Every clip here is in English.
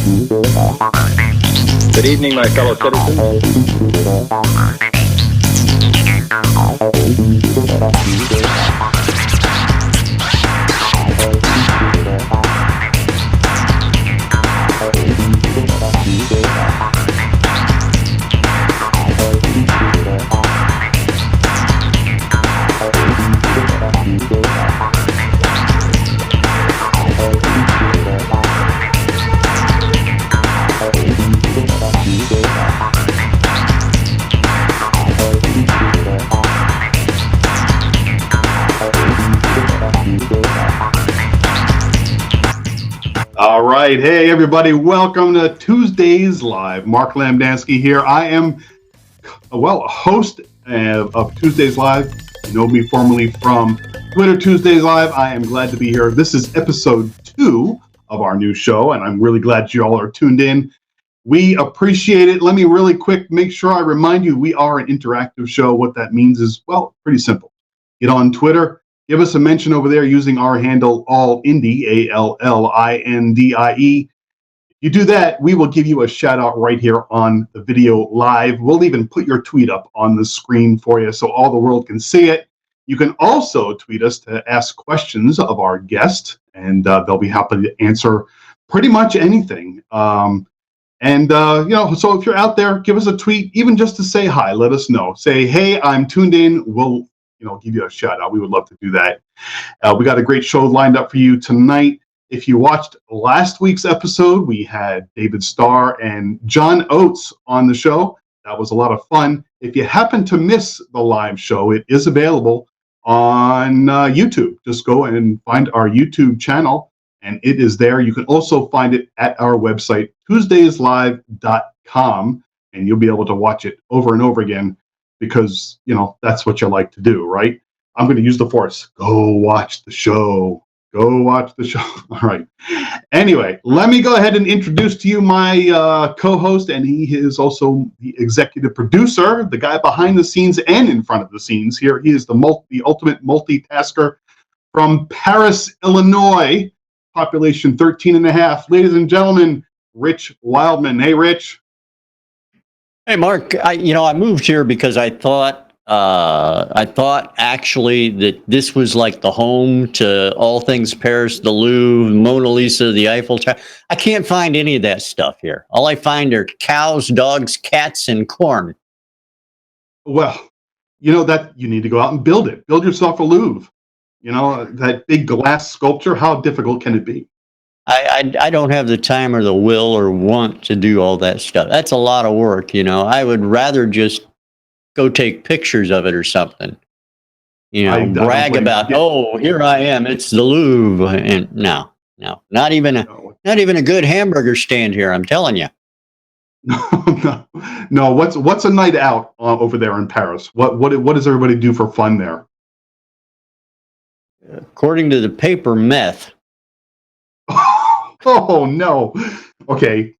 Good evening, my fellow citizens. All right. Hey, everybody. Welcome to Tuesdays Live. Mark Lamdansky here. I am, a host of Tuesdays Live. You know me formerly from Twitter Tuesdays Live. I am glad to be here. This is episode 2 of our new show, and I'm really glad you all are tuned in. We appreciate it. Let me really quick make sure I remind you we are an interactive show. What that means is, well, pretty simple. Get on Twitter. Give us a mention over there using our handle, AllIndie, ALLINDIE. If you do that, we will give you a shout out right here on the video live. We'll even put your tweet up on the screen for you so all the world can see it. You can also tweet us to ask questions of our guest, and they'll be happy to answer pretty much anything. So if you're out there, give us a tweet, even just to say hi. Let us know. Say, hey, I'm tuned in. We'll give you a shout out. We would love to do that. We got a great show lined up for you tonight. If you watched last week's episode, we had David Starr and John Oates on the show. That was a lot of fun. If you happen to miss the live show, it is available on YouTube. Just go and find our YouTube channel, and it is there. You can also find it at our website, tuesdayslive.com, and you'll be able to watch it over and over again. Because, that's what you like to do, right? I'm going to use the force. Go watch the show. Go watch the show. All right. Anyway, let me go ahead and introduce to you my co-host, and he is also the executive producer, the guy behind the scenes and in front of the scenes here. He is the ultimate multitasker from Paris, Illinois, population 13 and a half. Ladies and gentlemen, Rich Wildman. Hey, Rich. Hey, Mark, I moved here because I thought actually that this was like the home to all things Paris, the Louvre, Mona Lisa, the Eiffel Tower. I can't find any of that stuff here. All I find are cows, dogs, cats, and corn. Well, that you need to go out and build it. Build yourself a Louvre. That big glass sculpture. How difficult can it be? I don't have the time or the will or want to do all that stuff. That's a lot of work, I would rather just go take pictures of it or something. Brag about, here I am, it's the Louvre. And no, not even a good hamburger stand here, I'm telling you. No. What's a night out over there in Paris? What does everybody do for fun there? According to the paper, meth. Oh no. Okay.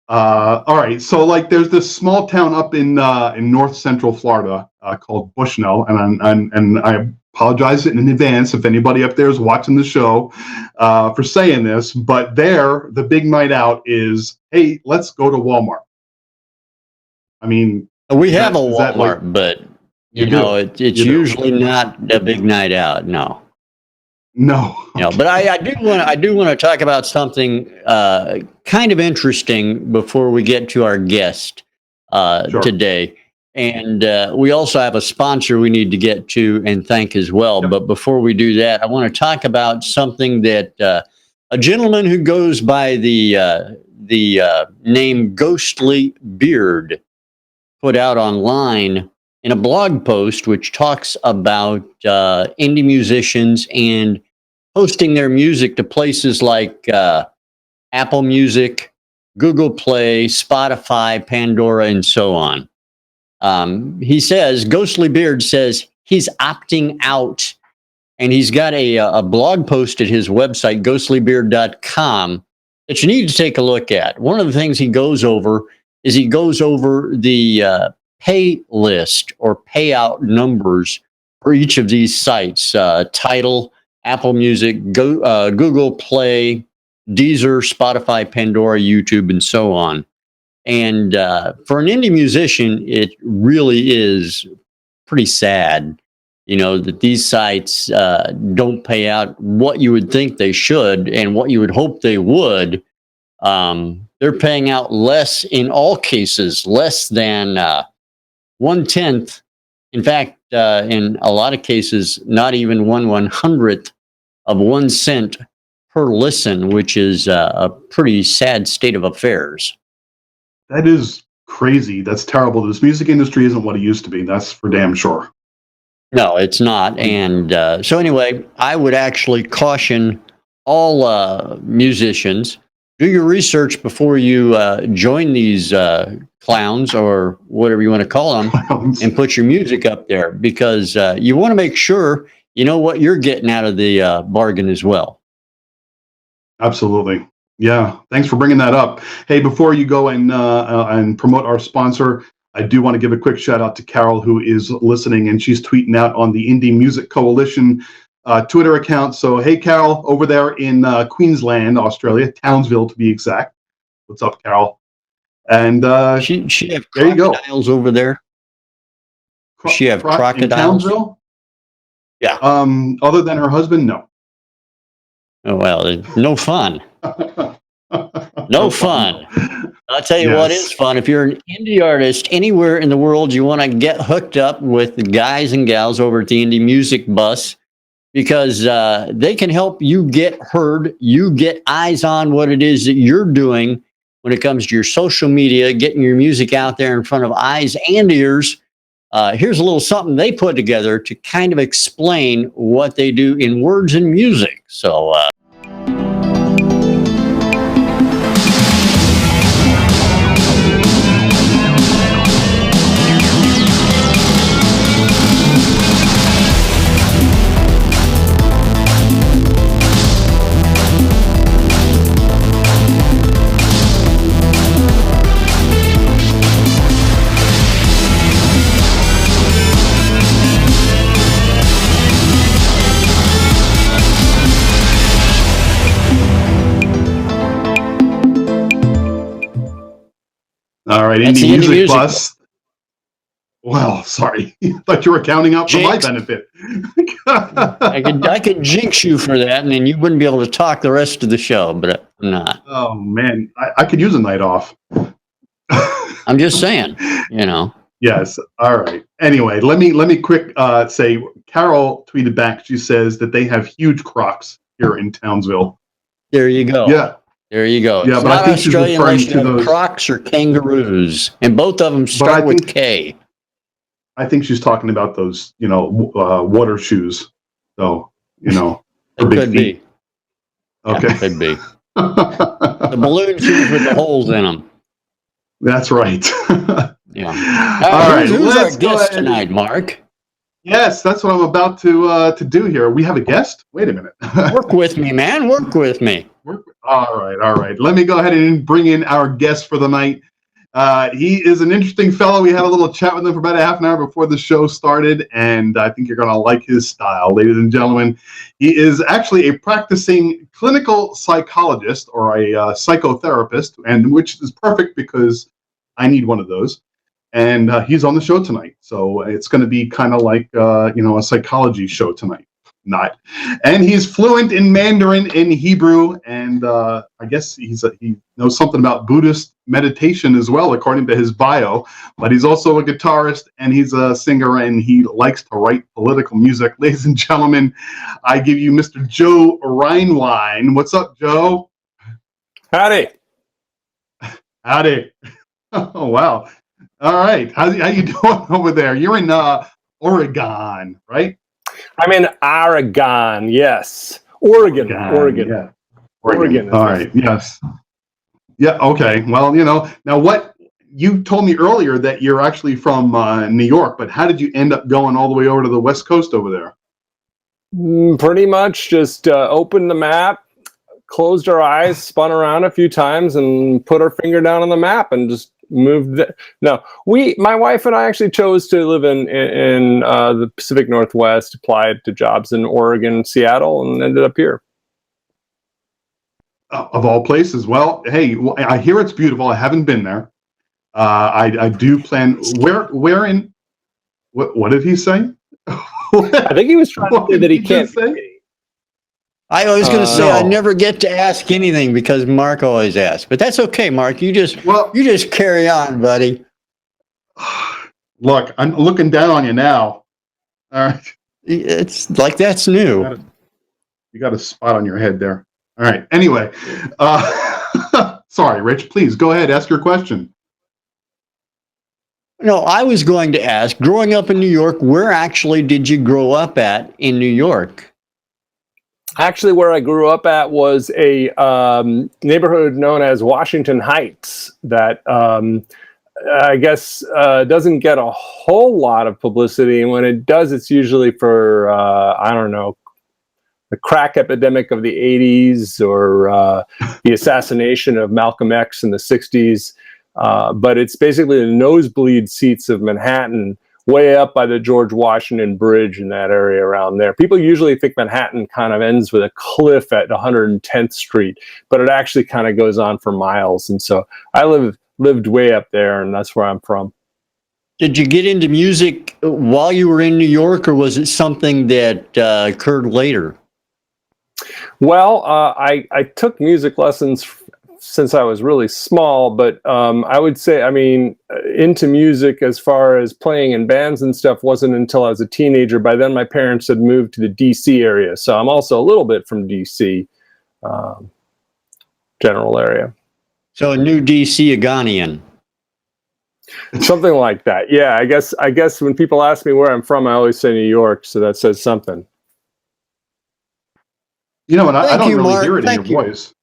All right. So there's this small town up in north central Florida called Bushnell, and I apologize in advance if anybody up there is watching the show for saying this, but there the big night out is, hey, let's go to Walmart. I mean, we have a Walmart, but it's usually not a big night out. No. No. But I do want to talk about something kind of interesting before we get to our guest today. And we also have a sponsor we need to get to and thank as well. Yep. But before we do that, I want to talk about something that a gentleman who goes by the name Ghostly Beard put out online in a blog post, which talks about indie musicians and hosting their music to places like Apple Music, Google Play, Spotify, Pandora, and so on. Ghostly Beard says he's opting out, and he's got a blog post at his website, ghostlybeard.com, that you need to take a look at. One of the things he goes over the pay list or payout numbers for each of these sites, Tidal, Apple Music, Google Play, Deezer, Spotify, Pandora, YouTube, and so on. And for an indie musician, it really is pretty sad, that these sites don't pay out what you would think they should and what you would hope they would. They're paying out less in all cases, less than 1/10. In fact, in a lot of cases, not even 1/100th of 1 cent per listen, which is a pretty sad state of affairs. That is crazy. That's terrible. This music industry isn't what it used to be. That's for damn sure. No, it's not. And so anyway, I would actually caution all musicians, do your research before you join these clowns or whatever you want to call them and put your music up there, because you want to make sure you know what you're getting out of the bargain as well. Absolutely. Yeah. Thanks for bringing that up. Hey, before you go and promote our sponsor, I do want to give a quick shout out to Carol, who is listening, and she's tweeting out on the Indie Music Coalition Twitter account. So, hey, Carol, over there in Queensland, Australia, Townsville to be exact. What's up, Carol? And she have there you go. Crocodiles over there. She have crocodiles in Townsville? Yeah. Other than her husband, no. Oh, well, no fun. No fun. I'll tell you what is fun. If you're an indie artist anywhere in the world, you want to get hooked up with the guys and gals over at the Indie Music Bus, because they can help you get heard. You get eyes on what it is that you're doing when it comes to your social media, getting your music out there in front of eyes and ears. Here's a little something they put together to kind of explain what they do in words and music. So, all right, Indie Music Bus. Well, sorry. I thought you were counting out for my benefit. I could jinx you for that, and then you wouldn't be able to talk the rest of the show, but I'm not. Oh, man. I could use a night off. I'm just saying, Yes. All right. Anyway, let me quick say, Carol tweeted back. She says that they have huge crocs here in Townsville. There you go. Yeah. There you go. Yeah, it's but not I think Australian she's referring to those crocs or kangaroos, and both of them start with K. I think she's talking about those, water shoes. So, it could be. Okay. Yeah, could be. The balloon shoes with the holes in them. That's right. Yeah. All right. Who's our guest tonight, Mark? Yes, that's what I'm about to do here. We have a guest? Wait a minute. Work with me, man. Work with me. All right. Let me go ahead and bring in our guest for the night. He is an interesting fellow. We had a little chat with him for about a half an hour before the show started, and I think you're going to like his style. Ladies and gentlemen, he is actually a practicing clinical psychologist or a psychotherapist, and which is perfect because I need one of those. And he's on the show tonight. So it's going to be kind of like, a psychology show tonight. Not. And he's fluent in Mandarin and Hebrew. And I guess he knows something about Buddhist meditation as well, according to his bio. But he's also a guitarist and he's a singer and he likes to write political music. Ladies and gentlemen, I give you Mr. Joe Rhinewine. What's up, Joe? Howdy. Howdy. Oh, wow. All right. How you doing over there? You're in Oregon, right? I'm in Oregon, yes. Oregon. Yeah. Oregon. All right, yes. Yeah, okay. Well, now what you told me earlier that you're actually from New York, but how did you end up going all the way over to the West Coast over there? Pretty much just opened the map, closed our eyes, spun around a few times, and put our finger down on the map and just moved. My wife and I actually chose to live in the Pacific Northwest, applied to jobs in Oregon, Seattle, and ended up here. Of all places. Well, hey, I hear it's beautiful. I haven't been there. I do plan. Where in? What did he say? I think he was trying to say that he can't. I was going to say No. I never get to ask anything because Mark always asks, but that's okay, Mark. You just carry on, buddy. Look, I'm looking down on you now. All right, It's like that's new. you got a spot on your head there. All right. Anyway, sorry, Rich. Please go ahead. Ask your question. No, I was going to ask. Growing up in New York, where actually did you grow up at in New York? Actually, where I grew up at was a neighborhood known as Washington Heights that I guess doesn't get a whole lot of publicity. And when it does, it's usually for, I don't know, the crack epidemic of the 80s or the assassination of Malcolm X in the 60s. But it's basically the nosebleed seats of Manhattan, way up by the George Washington Bridge in that area around there. People usually think Manhattan kind of ends with a cliff at 110th Street, but it actually kind of goes on for miles. And so I lived way up there, and that's where I'm from. Did you get into music while you were in New York, or was it something that occurred later? Well, I took music lessons since I was really small, but I would say, I mean, into music as far as playing in bands and stuff wasn't until I was a teenager. By then, my parents had moved to the DC area, so I'm also a little bit from DC general area. So a new DC Aganian. Something like that. Yeah, I guess when people ask me where I'm from, I always say New York, so that says something. You know what? I don't really Mark. hear it in your voice.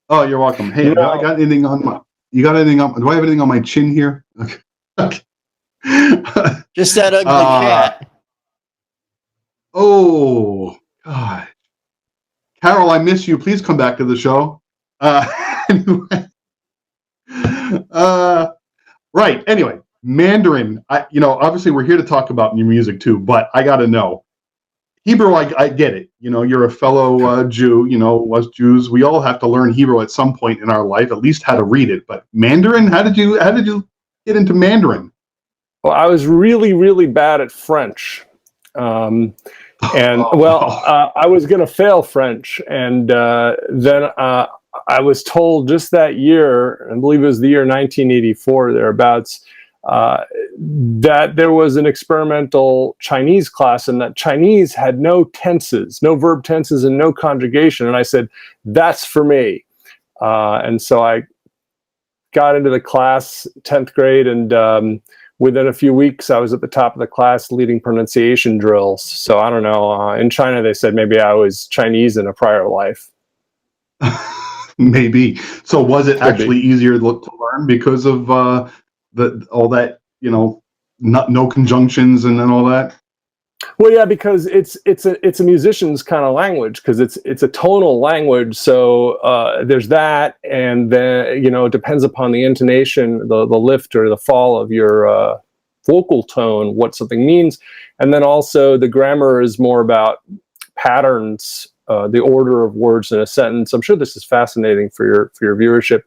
Oh, you're welcome. Hey, I got anything on my? You got anything on? Do I have anything on my chin here? Okay. Just that ugly cat. Oh God, Carol, I miss you. Please come back to the show. Anyway. Right. Anyway, Mandarin. Obviously, we're here to talk about new music too, but I got to know. Hebrew, I get it. You're a fellow Jew. Us Jews, we all have to learn Hebrew at some point in our life, at least how to read it. But Mandarin, how did you get into Mandarin? Well, I was really, really bad at French, I was going to fail French, and then I was told just that year, I believe it was the year 1984, thereabouts. That there was an experimental Chinese class, and that Chinese had no tenses, no verb tenses, and no conjugation. And I said, that's for me. And so I got into the class, 10th grade, and within a few weeks, I was at the top of the class leading pronunciation drills. So I don't know. In China, they said maybe I was Chinese in a prior life. Maybe. So was it actually easier to learn because of all that, no conjunctions and then all that? Well, yeah, because it's a musician's kind of language, because it's a tonal language. So there's that, and then it depends upon the intonation, the lift or the fall of your vocal tone, what something means, and then also the grammar is more about patterns, the order of words in a sentence. I'm sure this is fascinating for your viewership,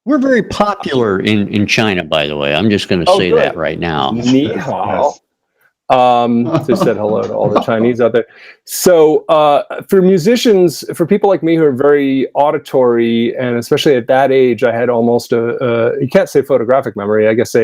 We're very popular in China, by the way. I'm just going to say that right now. Ni hao. Just said hello to all the Chinese out there. So for musicians, for people like me who are very auditory, and especially at that age, I had almost you can't say photographic memory, I guess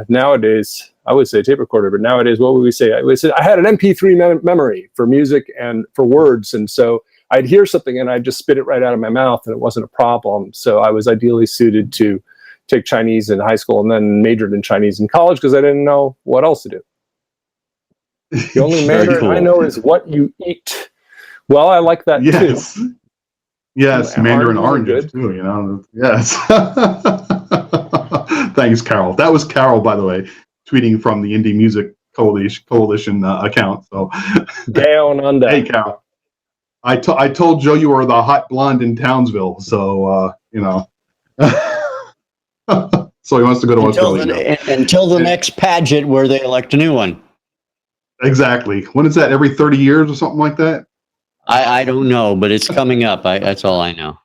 nowadays, I would say tape recorder, but nowadays, what would we say? I had an MP3 memory for music and for words, and so I'd hear something and I'd just spit it right out of my mouth, and it wasn't a problem. So I was ideally suited to take Chinese in high school, and then majored in Chinese in college because I didn't know what else to do. The only Mandarin I know is what you eat. Well, I like that too. Yes, Mandarin oranges too, Yes. Thanks, Carol. That was Carol, by the way, tweeting from the Indie Music Coalition account. So down under. Hey, Carol. I told Joe you were the hot blonde in Townsville, so so he wants to go to Australia until the next pageant where they elect a new one. Exactly. When is that? Every 30 years or something like that? I don't know, but it's coming up. That's all I know.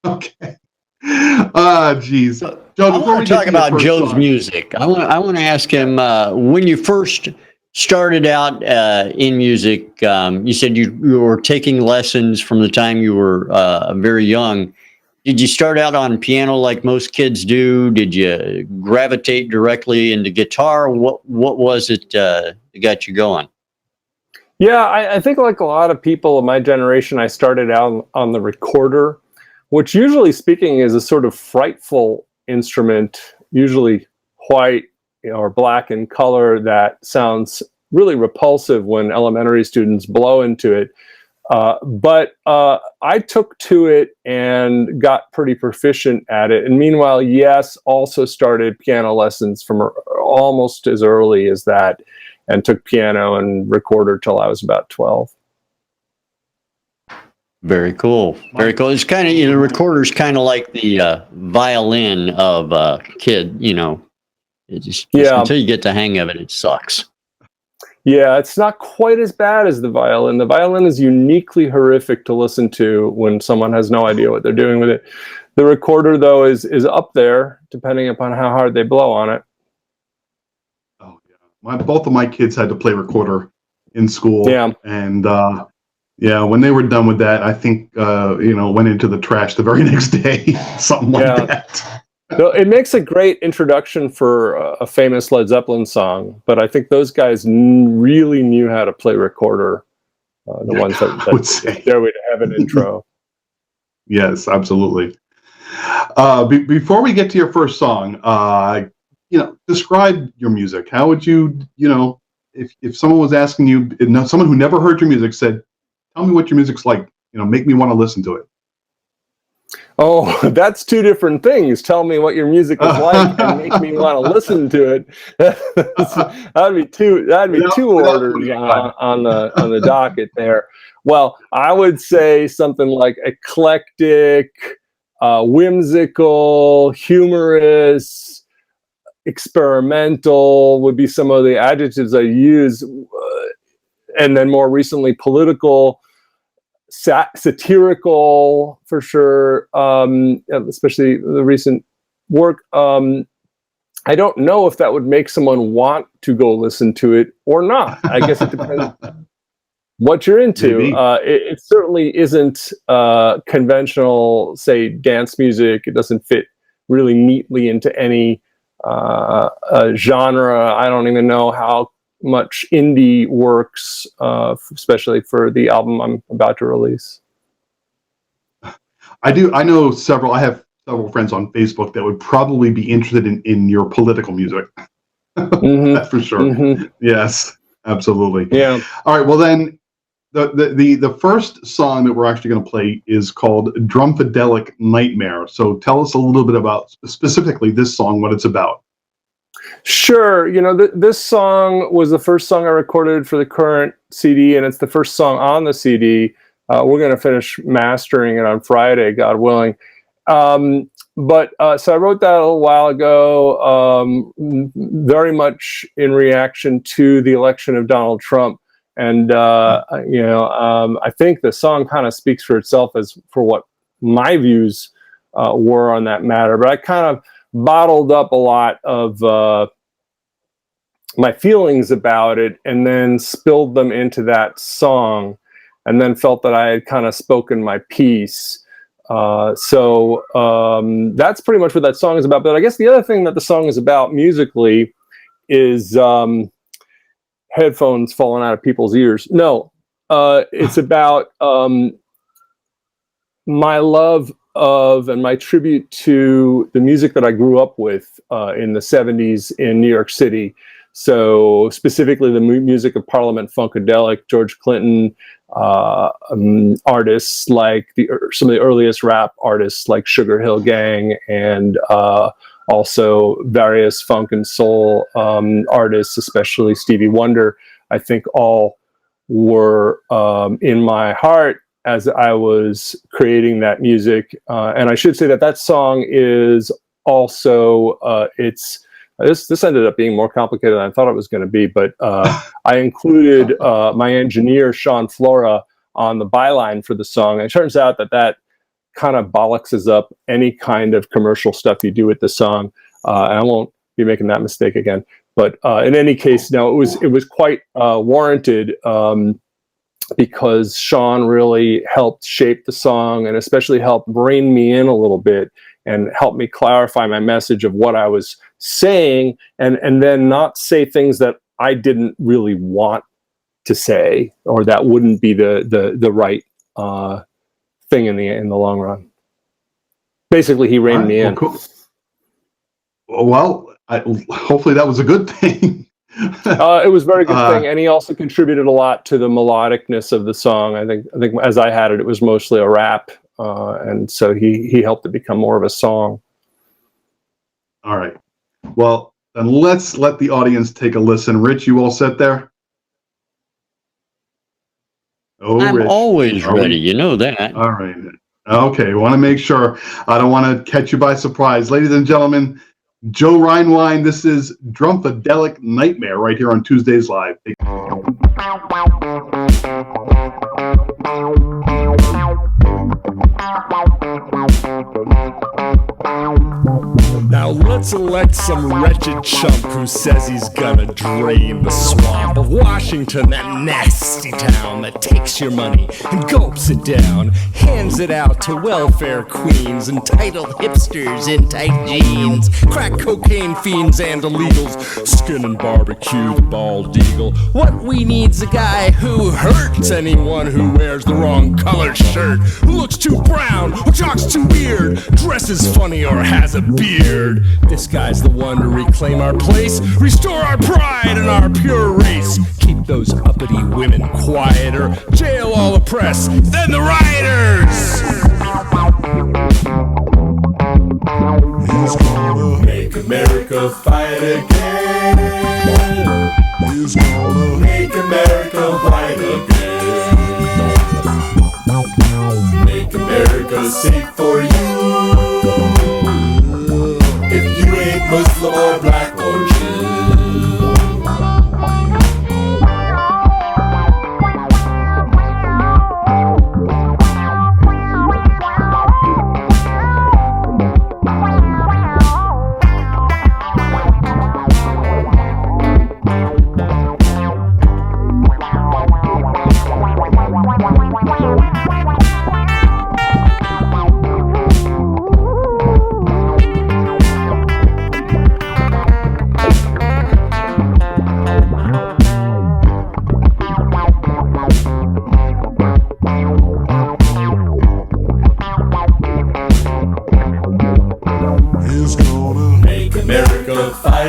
Okay. Geez. So, Joe, I before want we to get talk to your about first Joe's song, music. I want to ask him when you first started out in music. You said you were taking lessons from the time you were very young. Did you start out on piano like most kids do? Did you gravitate directly into guitar? What was it that got you going? Yeah, I think like a lot of people of my generation, I started out on the recorder, which usually speaking is a sort of frightful instrument, usually white, or black in color, that sounds really repulsive when elementary students blow into it. But I took to it and got pretty proficient at it. And meanwhile, yes, also started piano lessons from almost as early as that, and took piano and recorder till I was about 12. Very cool. Very cool. It's kind of, the recorder's kind of like the violin of kid, It's just Yeah. until you get the hang of it, it sucks. Yeah, it's not quite as bad as the violin. The violin is uniquely horrific to listen to when someone has no idea what they're doing with it. The recorder, though, is up there, depending upon how hard they blow on it. Oh yeah, both of my kids had to play recorder in school. Yeah. And yeah, when they were done with that, I think went into the trash the very next day, something like that. So it makes a great introduction for a famous Led Zeppelin song, but I think those guys really knew how to play recorder. The ones that Stairway to Heaven intro. Yes, absolutely. Before we get to your first song, describe your music. How would you, if someone was asking you, someone who never heard your music said, "Tell me what your music's like," make me want to listen to it. Oh, that's two different things. Tell me what your music is like and make me want to listen to it. That'd be two orders on the docket there. Well, I would say something like eclectic, whimsical, humorous, experimental would be some of the adjectives I use, and then more recently political. Satirical for sure, especially the recent work. I don't know if that would make someone want to go listen to it or not. I guess it depends what you're into. It certainly isn't conventional, say, dance music. It doesn't fit really neatly into any genre. I don't even know how much indie works, especially for the album I'm about to release. I know several. I have several friends on Facebook that would probably be interested in your political music. Mm-hmm. That's for sure. Mm-hmm. Yes, absolutely. Yeah. All right. Well, then the first song that we're actually going to play is called "Drumfadelic Nightmare." So tell us a little bit about specifically this song, what it's about. Sure. This song was the first song I recorded for the current CD, and it's the first song on the CD. We're going to finish mastering it on Friday, God willing. So I wrote that a little while ago, very much in reaction to the election of Donald Trump. And, I think the song kind of speaks for itself as for what my views were on that matter. But I kind of bottled up a lot of my feelings about it and then spilled them into that song, and then felt that I had kind of spoken my piece. So that's pretty much what that song is about. But I guess the other thing that the song is about musically is headphones falling out of people's ears. No, it's about my love of and my tribute to the music that I grew up with in the 70s in New York City. So specifically the music of Parliament Funkadelic, George Clinton, artists like some of the earliest rap artists like Sugar Hill Gang, and also various funk and soul artists, especially Stevie Wonder. I think all were in my heart as I was creating that music. And I should say that song is also, it's This ended up being more complicated than I thought it was going to be, but I included my engineer, Sean Flora, on the byline for the song. And it turns out that kind of bollockses up any kind of commercial stuff you do with the song. And I won't be making that mistake again. But in any case, no, it was quite warranted because Sean really helped shape the song and especially helped rein me in a little bit and help me clarify my message of what I was saying, and then not say things that I didn't really want to say, or that wouldn't be the right thing in the long run. Basically, he reined me in. Cool. Well, hopefully that was a good thing. It was a very good thing, and he also contributed a lot to the melodicness of the song. I think as I had it, it was mostly a rap. And so he helped it become more of a song. All right. Well, then let's let the audience take a listen. Rich, you all set there? Oh, I'm Rich. always ready. You know that. All right. Okay. Want to make sure. I don't want to catch you by surprise. Ladies and gentlemen, Joe Rhinewine, this is Drumpfadelic Nightmare right here on Tuesdays Live. Now let's elect some wretched chump who says he's gonna drain the swamp of Washington, that nasty town that takes your money and gulps it down, hands it out to welfare queens, entitled hipsters in tight jeans, crack cocaine fiends and illegals, skin and barbecue the bald eagle. What we need's a guy who hurts anyone who wears the wrong colored shirt, who looks too brown or talks too weird, dresses funny or has a beard. This guy's the one to reclaim our place, restore our pride and our pure race, keep those uppity women quieter, jail all the press, then the rioters. He's gonna make America fight again. He's gonna make America white again. Make America safe for you. If you ain't Muslim or black or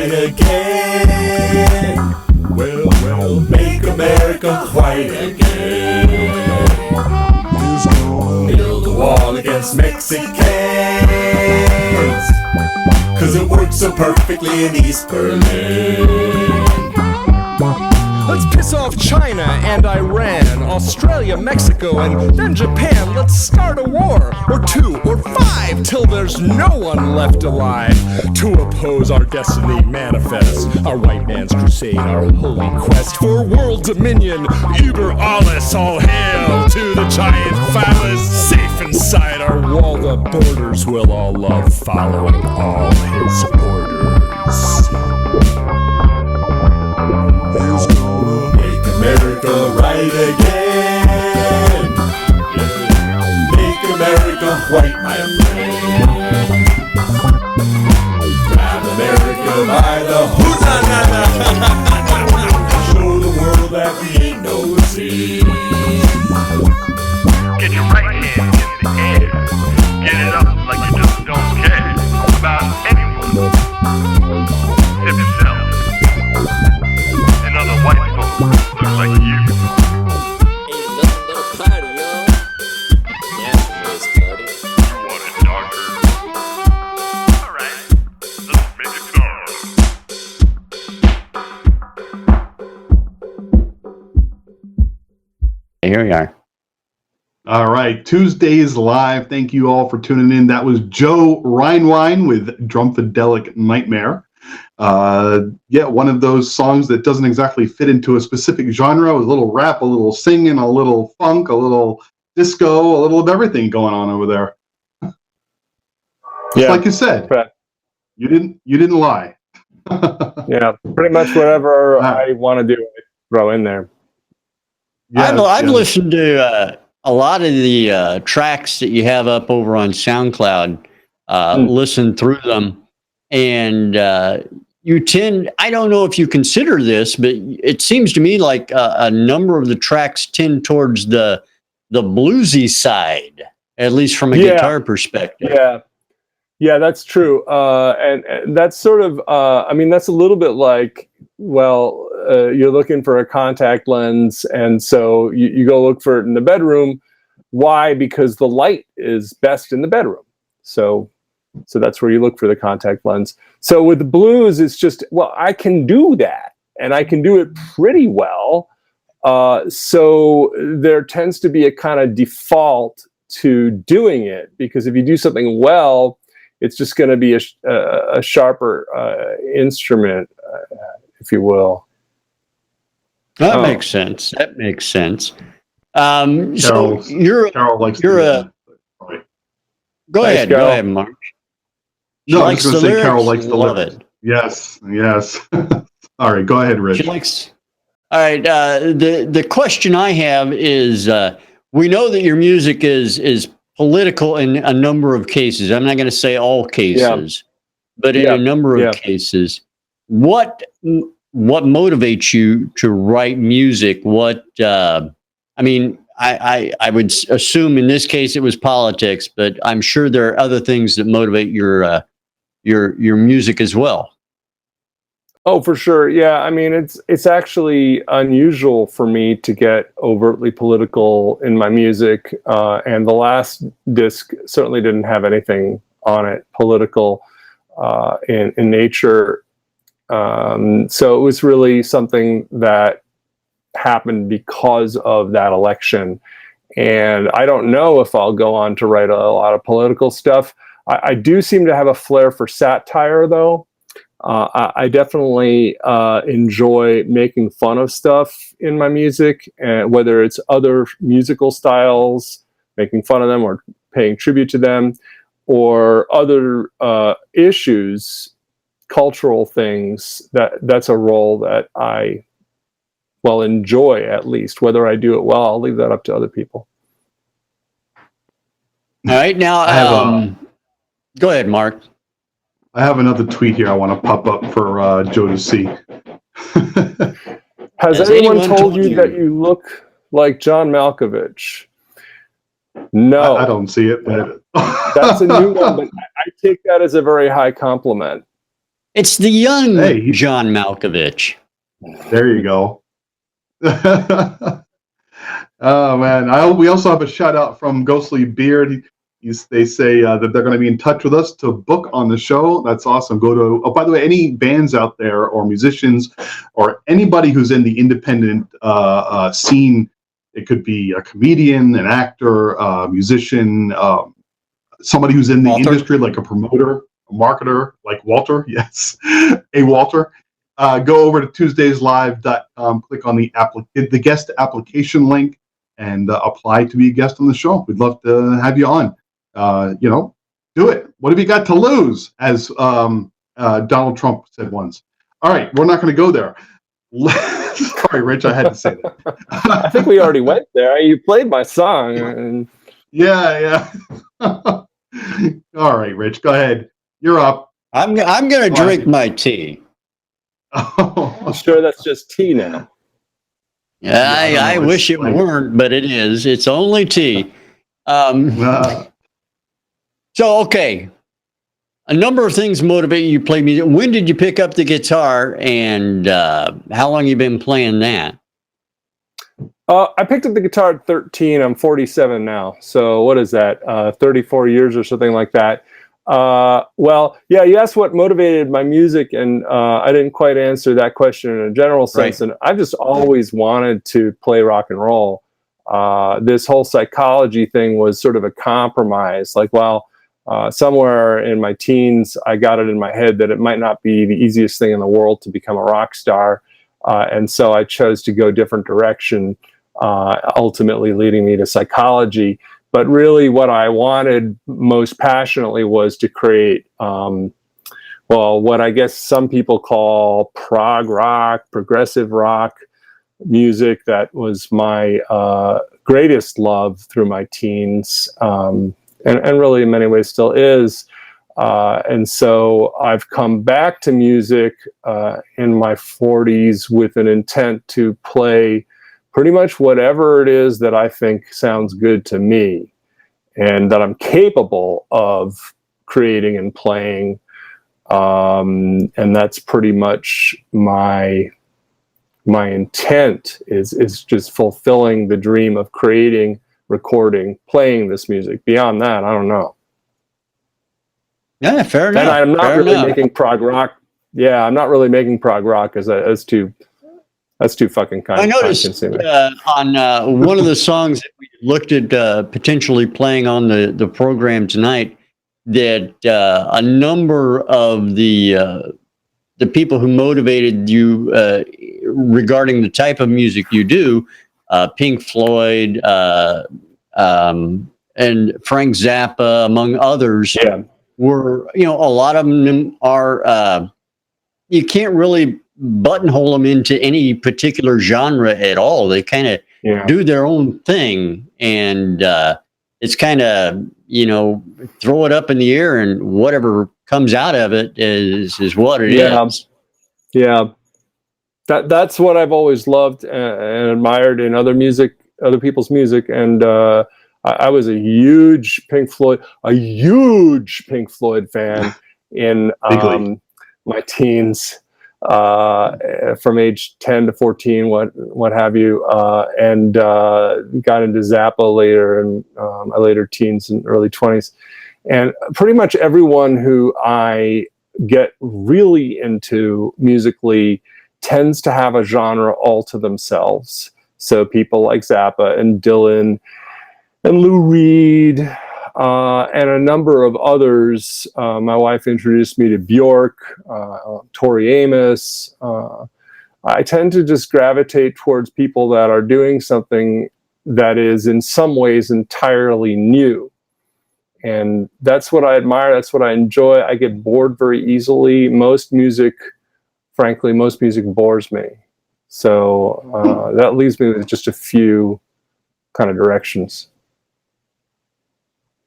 again. Well, make America white again. Build a wall against Mexicans, 'cause it works so perfectly in East Berlin. Let's piss off China and Iran, Australia, Mexico, and then Japan. Let's start a war, or 2, or 5, till there's no one left alive to oppose our destiny manifest, our white man's crusade, our holy quest for world dominion. Über alles, all hail to the giant phallus, safe inside our wall. The borders will all love following all his orders. He's gonna make America right again. Make America white, my friend. Grab America by the hood. Show the world that we ain't no disease. Get your right hand in the air. Get it up like you just don't care about anyone. Tip yourself. Another white folks look like you. Ain't nothing but a party, y'all. Nationalist party. You want it darker? Alright, let's make it dark. Here we are. All right, Tuesdays Live. Thank you all for tuning in. That was Joe Rhinewine with Drumpfadelic Nightmare. One of those songs that doesn't exactly fit into a specific genre, with a little rap, a little singing, a little funk, a little disco, a little of everything going on over there. Just like you said, you didn't lie. Yeah, pretty much whatever I want to do, I throw in there. I've listened to a lot of the tracks that you have up over on SoundCloud. Listen through them, and you tend. I don't know if you consider this, but it seems to me like a number of the tracks tend towards the bluesy side, at least from a guitar perspective. Yeah, that's true. And that's sort of, that's a little bit like, you're looking for a contact lens, and so you go look for it in the bedroom. Why? Because the light is best in the bedroom. So that's where you look for the contact lens. So with the blues, it's just, I can do that, and I can do it pretty well. So there tends to be a kind of default to doing it, because if you do something well, it's just going to be a sharper instrument, if you will. That makes sense. That makes sense. Carol likes Go ahead, Mark. No, I was going to say Carol likes the lyrics. Yes. All right, go ahead, Rich. All right. The question I have is, we know that your music is political in a number of cases. I'm not going to say all cases, but in a number of cases. What motivates you to write music? I would assume in this case it was politics, but I'm sure there are other things that motivate your music as well. Oh, for sure. Yeah. It's actually unusual for me to get overtly political in my music. And the last disc certainly didn't have anything on it political in nature. So it was really something that happened because of that election. And I don't know if I'll go on to write a lot of political stuff. I do seem to have a flair for satire, though. I definitely enjoy making fun of stuff in my music, and whether it's other musical styles, making fun of them or paying tribute to them, or other issues, cultural things. That's a role that I enjoy, at least. Whether I do it well, I'll leave that up to other people. All right, now go ahead, Mark. I have another tweet here I want to pop up for Joe to see. Has anyone told you that you look like John Malkovich? No. I don't see it, but that's a new one, but I take that as a very high compliment. It's the young John Malkovich. There you go. Oh, man. We also have a shout out from Ghostly Beard. They say that they're going to be in touch with us to book on the show. That's awesome. By the way, any bands out there or musicians or anybody who's in the independent scene, it could be a comedian, an actor, a musician, somebody who's in the industry, like a promoter, a marketer, like Walter. Yes, a Walter. Go over to TuesdaysLive.com, click on the guest application link, and apply to be a guest on the show. We'd love to have you on. Do it. What have you got to lose? As Donald Trump said once. All right, we're not going to go there. Sorry, Rich, I had to say that. I think we already went there. You played my song. And... Yeah. All right, Rich, go ahead. You're up. I'm going to drink my tea. I'm sure that's just tea now. I wish it weren't, but it is. It's only tea. So, okay. A number of things motivate you to play music. When did you pick up the guitar, and how long you been playing that? I picked up the guitar at 13. I'm 47 now. So what is that? 34 years or something like that. You asked what motivated my music, and I didn't quite answer that question in a general sense. Right. And I've just always wanted to play rock and roll. This whole psychology thing was sort of a compromise. Like, somewhere in my teens, I got it in my head that it might not be the easiest thing in the world to become a rock star. And so I chose to go a different direction, ultimately leading me to psychology. But really what I wanted most passionately was to create, what I guess some people call prog rock, progressive rock music. That was my greatest love through my teens, and really in many ways still is. And so I've come back to music in my 40s with an intent to play pretty much whatever it is that I think sounds good to me and that I'm capable of creating and playing. And that's pretty much my intent is just fulfilling the dream of creating, recording, playing this music. Beyond that, I don't know. Yeah, fair enough. And I'm not fair really enough. making prog rock. Yeah, I'm not really making prog rock as too fucking I noticed time-consuming. on one of the songs that we looked at potentially playing on the program tonight, that a number of the people who motivated you regarding the type of music you do, Pink Floyd and Frank Zappa, among others, were, a lot of them are, you can't really buttonhole them into any particular genre at all. They kind of do their own thing, and it's kind of, throw it up in the air, and whatever comes out of it is what it is. Yeah. That's what I've always loved and admired in other people's music. And I was a huge Pink Floyd fan in my teens, from age 10 to 14, what have you, and got into Zappa later in my later teens and early 20s. And pretty much everyone who I get really into musically tends to have a genre all to themselves. So people like Zappa and Dylan and Lou Reed and a number of others. My wife introduced me to Bjork, Tori Amos. I tend to just gravitate towards people that are doing something that is in some ways entirely new. And that's what I admire. That's what I enjoy. I get bored very easily. Most music bores me. So that leaves me with just a few kind of directions.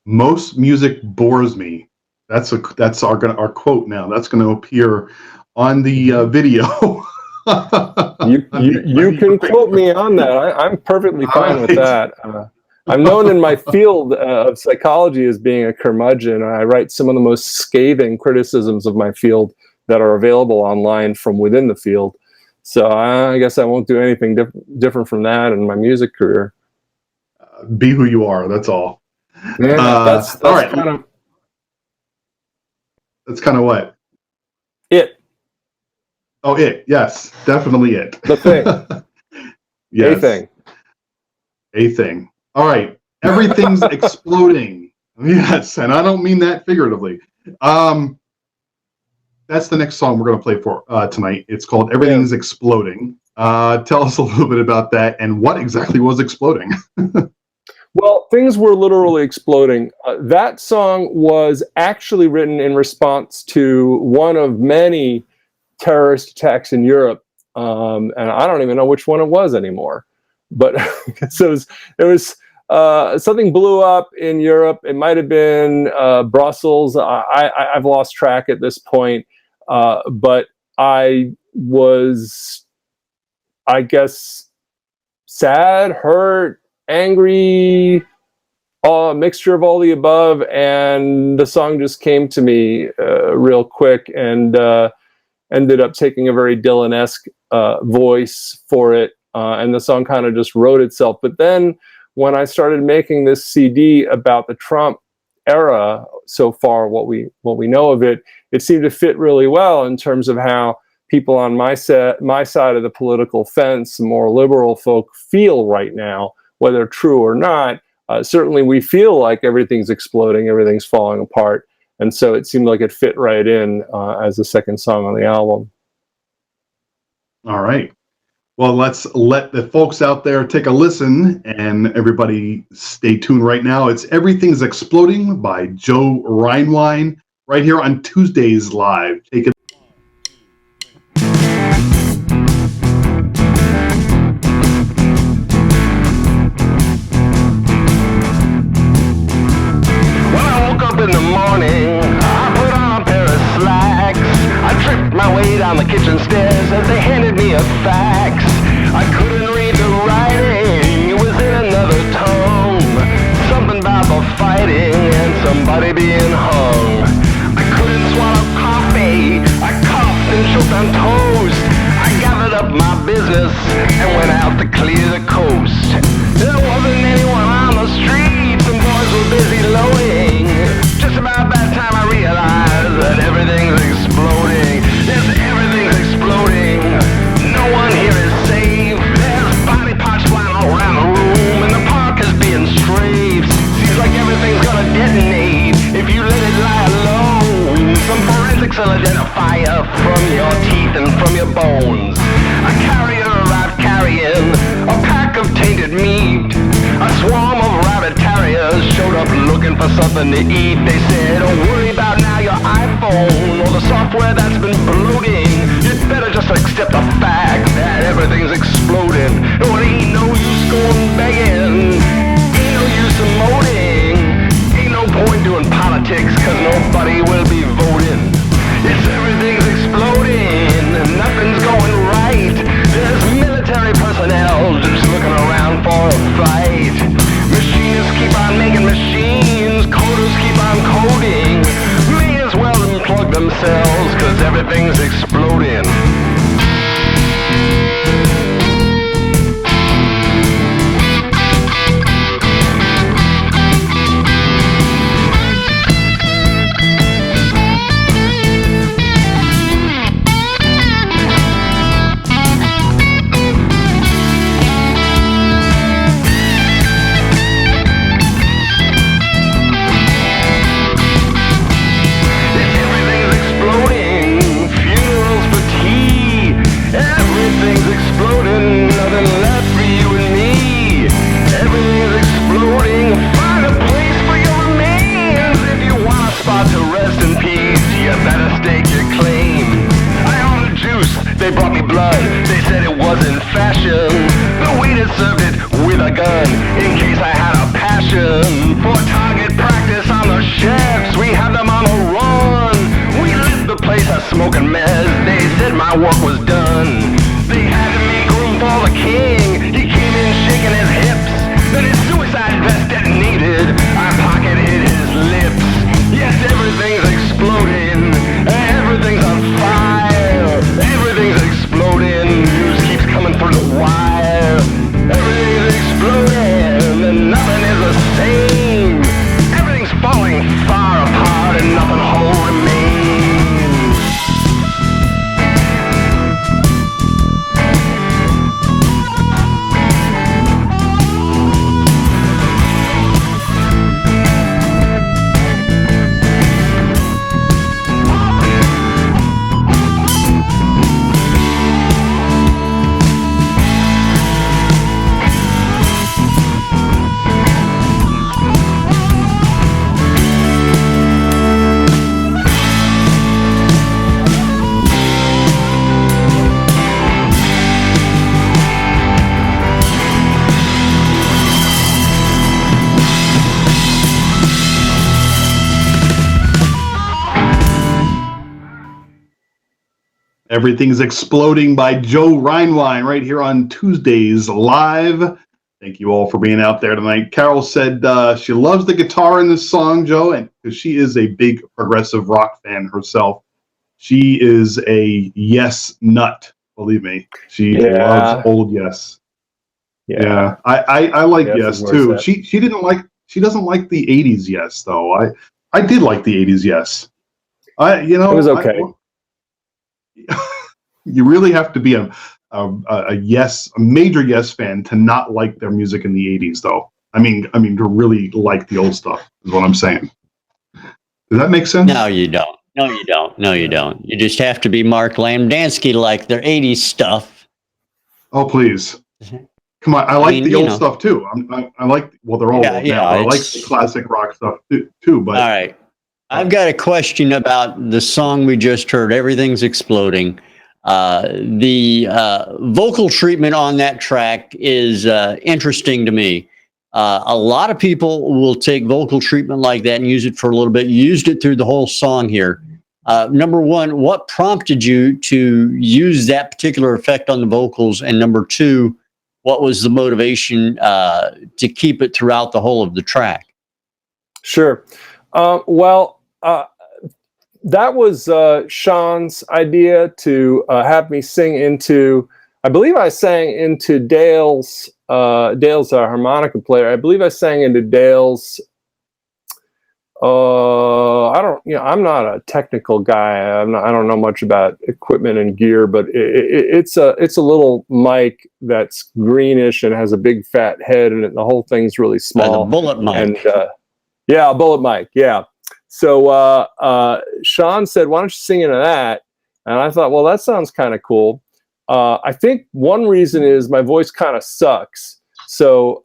Most music bores me. That's our quote now. That's going to appear on the video. you can quote me on that. I'm perfectly fine with that. I'm known in my field of psychology as being a curmudgeon. I write some of the most scathing criticisms of my field that are available online from within the field. So I guess I won't do anything different from that in my music career. Be who you are. That's all. Yeah, that's all right. kind of. That's kind of what? It. Oh, it. Yes, definitely it. The thing. Yes. A thing. A thing. All right. Everything's exploding. Yes, and I don't mean that figuratively. That's the next song we're going to play for tonight. It's called Everything's Exploding. Tell us a little bit about that and what exactly was exploding. Well, things were literally exploding. That song was actually written in response to one of many terrorist attacks in Europe. And I don't even know which one it was anymore. But so it was something blew up in Europe. It might have been Brussels. I've lost track at this point. But I was, I guess, sad, hurt, angry, a mixture of all the above, and the song just came to me real quick, and ended up taking a very Dylan-esque voice for it, and the song kind of just wrote itself. But then when I started making this CD about the Trump era, so far what we know of it, it seemed to fit really well in terms of how people on my side of the political fence, more liberal folk, feel right now, whether true or not. certainly we feel like everything's exploding, everything's falling apart. And so it seemed like it fit right in as the second song on the album. All right. Well, let's let the folks out there take a listen, and everybody stay tuned right now. It's Everything's Exploding by Joe Rhinewine right here on Tuesdays Live. Take it. When I woke up in the morning, I put on a pair of slacks. I tripped my way down the kitchen stairs as they handed me a fax. I couldn't read the writing, it was in another tongue. Something about the fighting and somebody being hung. I couldn't swallow coffee, I coughed and choked on toast. I gathered up my business and went out to clear the coast. There wasn't anyone on the street, some boys were busy loading. Just about that time I realized that everything's exploding. Yes, everything's exploding. No one here is safe. There's body parts flying all around the room, and the park is being strafed. Seems like everything's gonna detonate if you let it lie alone. Some forensics will identify you from your teeth and from your bones. A carrier arrived carrying a pack of tainted meat. A swarm of rabbit terriers showed up looking for something to eat. They said, don't worry about now your iPhone or the software that's been bloating. You'd better just accept the fact that everything's exploding. No, it ain't no use going begging, ain't no use emoting, ain't no point doing politics, cause nobody will be voting. Yes, everything's exploding and nothing's going right. There's military personnel just looking around for a fight. Machinists keep on making machines, coders keep on coding. May as well unplug themselves, cause everything's exploding. They brought me blood, they said it wasn't fashion. The waiter served it with a gun, in case I had a passion for target practice on the chefs. We had them on the run, we lit the place a smoking mess. They said my work was done. They had to make room for the king, he came in shaking his hips. Then his suicide vest detonated, I pocketed his lips. Yes, everything's exploding, everything's on fire, everything's exploding, news keeps coming through the wire. Everything's exploding and nothing is the same. Everything's falling far apart and nothing whole remains. Everything's Exploding by Joe Rhinewine right here on Tuesdays Live. Thank you all for being out there tonight. Carol said she loves the guitar in this song, Joe, and because she is a big progressive rock fan herself. She is a Yes nut, believe me. She loves old Yes. Yeah. I like Yes too. She doesn't like the 80s Yes though. I did like the 80s Yes. It was okay. You really have to be a major Yes fan to not like their music in the 80s, though. I mean, to really like the old stuff is what I'm saying. Does that make sense? No, you don't. No, you don't. No, you don't. You just have to be Mark Lamdansky like their 80s stuff. Oh, please. Come on. I like the old stuff too. I like, well, they're all old now, but I like the classic rock stuff too. But all right. I've got a question about the song we just heard, Everything's Exploding. The vocal treatment on that track is interesting to me. A lot of people will take vocal treatment like that and use it for a little bit. You used it through the whole song here. Number one, what prompted you to use that particular effect on the vocals? And number two, what was the motivation to keep it throughout the whole of the track? Sure. That was Sean's idea to have me sing into, I believe I sang into Dale's our harmonica player. I believe I sang into Dale's, I'm not a technical guy. I don't know much about equipment and gear, but it's a little mic that's greenish and has a big fat head, and the whole thing's really small. The bullet mic. And yeah, a bullet mic. Yeah. So Sean said, "Why don't you sing into that?" And I thought, well, that sounds kind of cool. I think one reason is my voice kind of sucks. So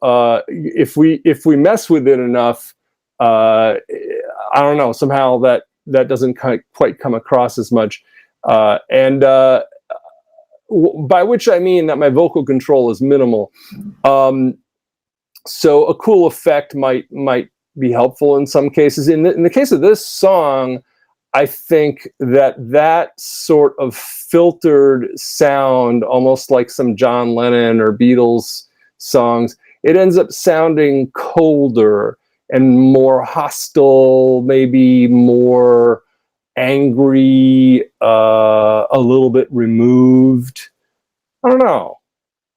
if we mess with it enough, I don't know, somehow that doesn't quite come across as much. By which I mean that my vocal control is minimal. So a cool effect might be helpful in some cases. In the case of this song, I think that sort of filtered sound, almost like some John Lennon or Beatles songs, it ends up sounding colder and more hostile, maybe more angry, a little bit removed. I don't know.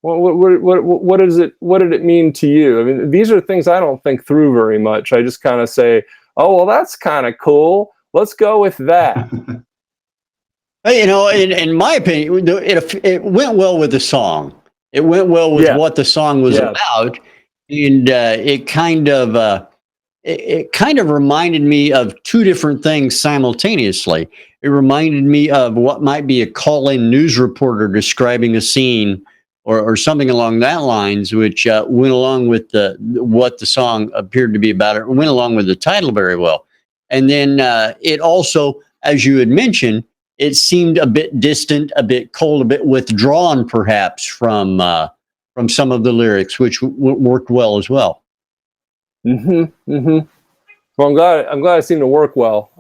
What is it? What did it mean to you? I mean, these are things I don't think through very much. I just kind of say, "Oh, well, that's kind of cool. Let's go with that." You know, in my opinion, it went well with the song. It went well with what the song was about, and it kind of reminded me of two different things simultaneously. It reminded me of what might be a call-in news reporter describing a scene, or something along that lines, which went along with what the song appeared to be about. It went along with the title very well. And then it also, as you had mentioned, it seemed a bit distant, a bit cold, a bit withdrawn, perhaps from some of the lyrics, which worked well as well. Mm-hmm. Mm-hmm. Well, I'm glad it seemed to work well.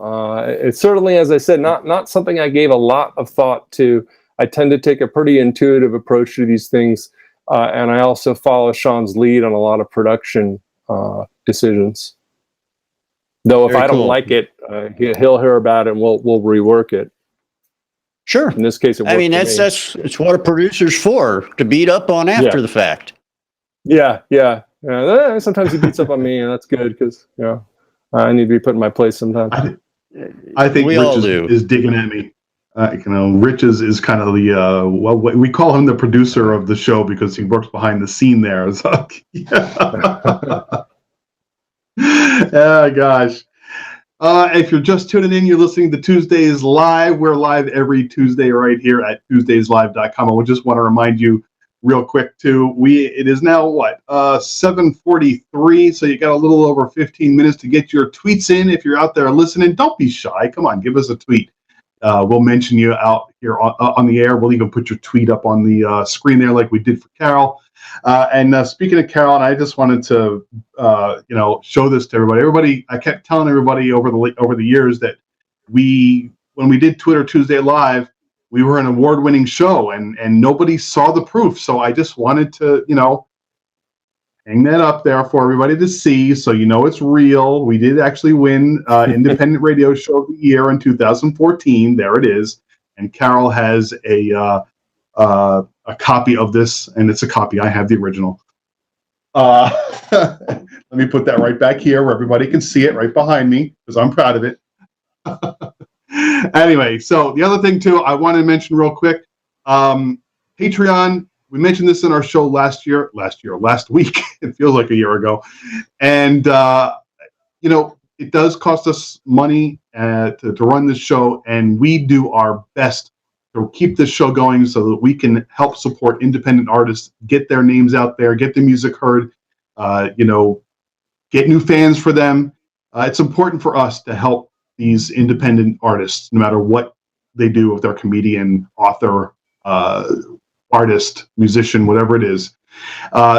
It's certainly, as I said, not something I gave a lot of thought to. I tend to take a pretty intuitive approach to these things, and I also follow Sean's lead on a lot of production decisions. Though if I don't like it, he'll hear about it and we'll rework it. Sure. In this case, it worked. I mean, it's what a producer's for, to beat up on after the fact. Yeah. Sometimes he beats up on me, and that's good because I need to be put in my place sometimes. I think Rich is digging at me. Rich is kind of the we call him the producer of the show because he works behind the scene there. So, oh gosh. If you're just tuning in, you're listening to Tuesdays Live. We're live every Tuesday right here at tuesdayslive.com. I just want to remind you real quick too. It is now 7:43, so you got a little over 15 minutes to get your tweets in. If you're out there listening, don't be shy. Come on, give us a tweet. We'll mention you out here on the air. We'll even put your tweet up on the screen there like we did for Carol. And speaking of Carol, and I just wanted to show this to everybody. I kept telling everybody over the years that when we did Twitter Tuesday Live, we were an award-winning show, and nobody saw the proof. So I just wanted to hang that up there for everybody to see, so it's real. We did actually win Independent Radio Show of the Year in 2014. There it is. And Carol has a copy of this, and it's a copy. I have the original. Let me put that right back here where everybody can see it right behind me because I'm proud of it. Anyway, so the other thing too, I want to mention real quick, Patreon. we mentioned this in our show last week. It feels like a year ago. And, it does cost us money to run this show, and we do our best to keep this show going so that we can help support independent artists, get their names out there, get the music heard, get new fans for them. It's important for us to help these independent artists, no matter what they do, if they're comedian, author, artist, musician, whatever it is.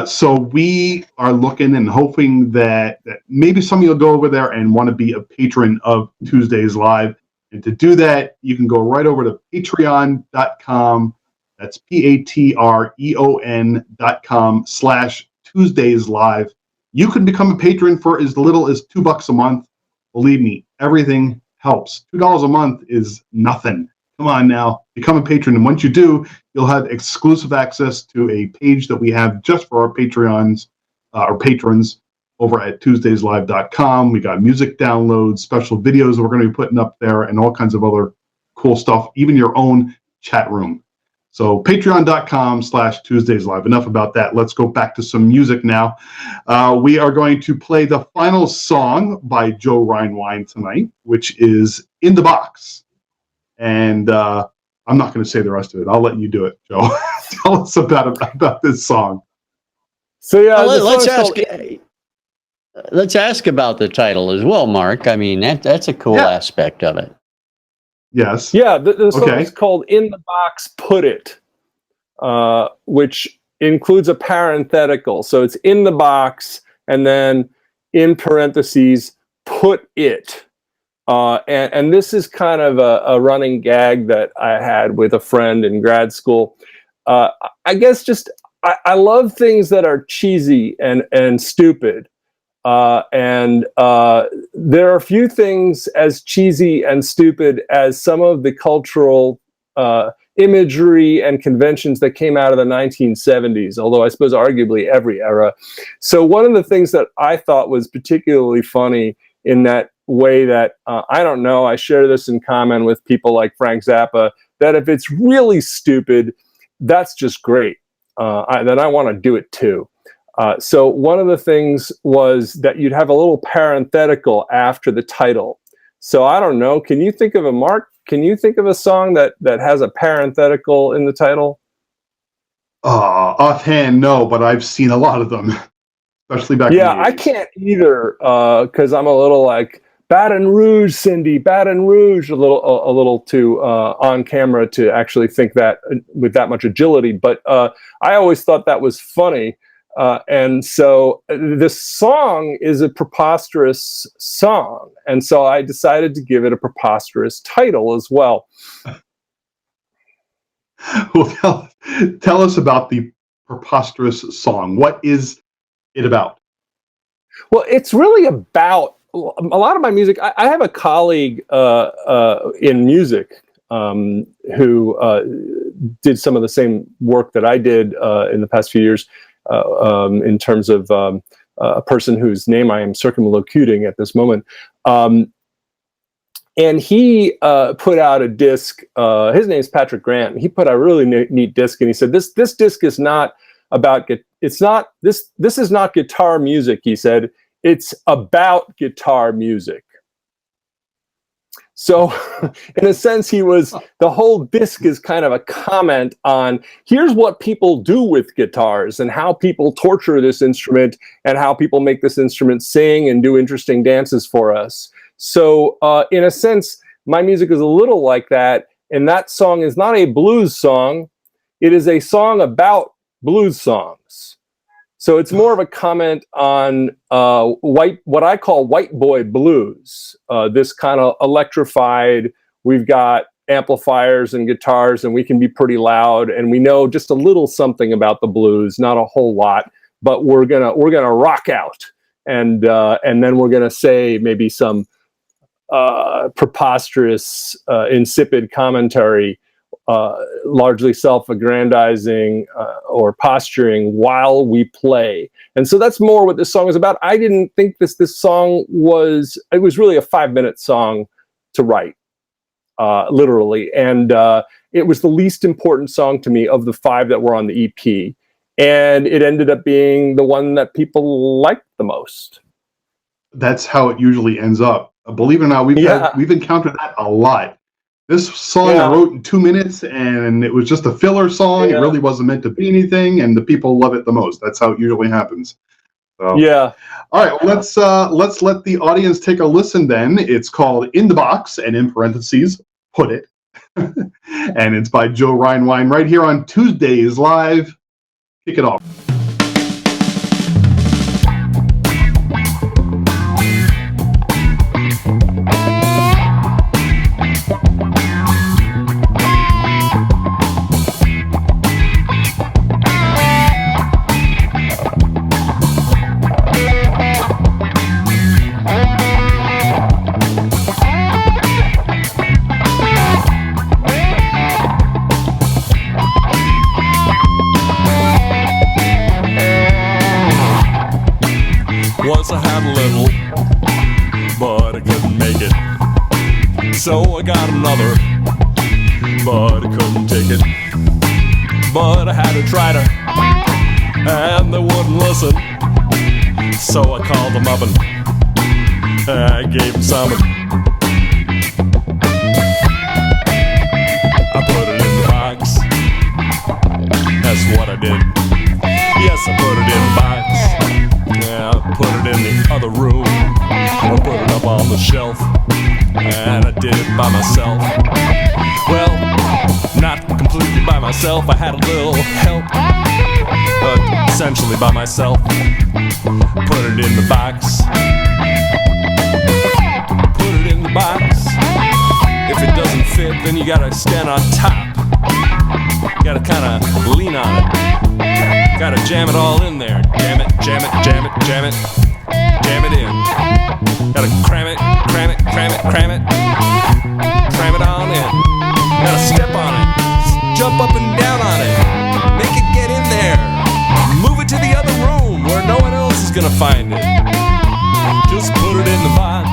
So we are looking and hoping that maybe some of you will go over there and want to be a patron of Tuesdays Live. And to do that, you can go right over to patreon.com. That's patreon.com/Tuesdays Live. You can become a patron for as little as $2 a month. Believe me, everything helps. $2 a month is nothing. Come on now, become a patron. And once you do, you'll have exclusive access to a page that we have just for our Patreons, or patrons, over at TuesdaysLive.com. We got music downloads, special videos that we're going to be putting up there, and all kinds of other cool stuff, even your own chat room. So patreon.com/TuesdaysLive. Enough about that. Let's go back to some music now. We are going to play the final song by Joe Rhinewine tonight, which is In the Box. And I'm not going to say the rest of it. I'll let you do it, Joe. Tell us about this song. So yeah, well, let's ask about the title as well, Mark. I mean, that's a cool aspect of it. Yes. Yeah, the song is called In the Box, Put It, which includes a parenthetical. So it's in the box, and then in parentheses, put it. And this is kind of a running gag that I had with a friend in grad school. I guess I love things that are cheesy and stupid. And there are few things as cheesy and stupid as some of the cultural imagery and conventions that came out of the 1970s, although I suppose arguably every era. So one of the things that I thought was particularly funny in that way that, I don't know, I share this in common with people like Frank Zappa, that if it's really stupid, that's just great. Then I want to do it too. So one of the things was that you'd have a little parenthetical after the title. So I don't know, can you think of a song that has a parenthetical in the title? Offhand, no, but I've seen a lot of them, especially back in the 80s. I can't either, because I'm a little like, Baton Rouge, Cindy, Baton Rouge, a little too on camera to actually think that with that much agility. But I always thought that was funny. And so this song is a preposterous song. And so I decided to give it a preposterous title as well. Well, tell us about the preposterous song. What is it about? Well, it's really about a lot of my music. I have a colleague in music who did some of the same work that I did in the past few years, in terms of a person whose name I am circumlocuting at this moment. And he put out a disc. His name's Patrick Grant. And he put out a really neat disc, and he said, "This disc is not about this is not guitar music." He said, "It's about guitar music." So in a sense, the whole disc is kind of a comment on here's what people do with guitars and how people torture this instrument and how people make this instrument sing and do interesting dances for us. So in a sense, my music is a little like that. And that song is not a blues song. It is a song about blues songs. So it's more of a comment on what I call white boy blues. This kind of electrified, we've got amplifiers and guitars and we can be pretty loud and we know just a little something about the blues, not a whole lot, but we're gonna rock out and then we're gonna say maybe some preposterous, insipid commentary, largely self-aggrandizing or posturing while we play. And so that's more what this song is about. I didn't think this song it was really a 5-minute song to write, literally. And it was the least important song to me of the 5 that were on the EP. And it ended up being the one that people liked the most. That's how it usually ends up. Believe it or not, we've encountered that a lot. This song I wrote in 2 minutes, and it was just a filler song. It really wasn't meant to be anything, and the people love it the most. That's how it usually happens. So, yeah. All right, well, let's let the audience take a listen then. It's called In the Box, and in parentheses, Put It. And it's by Joe Rhinewine right here on Tuesdays Live. Kick it off. Once I had a little, but I couldn't make it. So I got another, but I couldn't take it. But I had to try to, and they wouldn't listen. So I called them up and I gave them some. I put it in the box. That's what I did. Yes, I put it in the box. Yeah, I put it in the other room. I put it up on the shelf, and I did it by myself. Well, not completely by myself. I had a little help, but essentially by myself. Put it in the box. Put it in the box. If it doesn't fit, then you gotta stand on top. You gotta kinda lean on it. Gotta jam it all in there. Jam it, jam it, jam it, jam it. Jam it in. Gotta cram it, cram it, cram it, cram it. Cram it on in. Gotta step on it. Jump up and down on it. Make it get in there. Move it to the other room where no one else is gonna find it. Just put it in the box.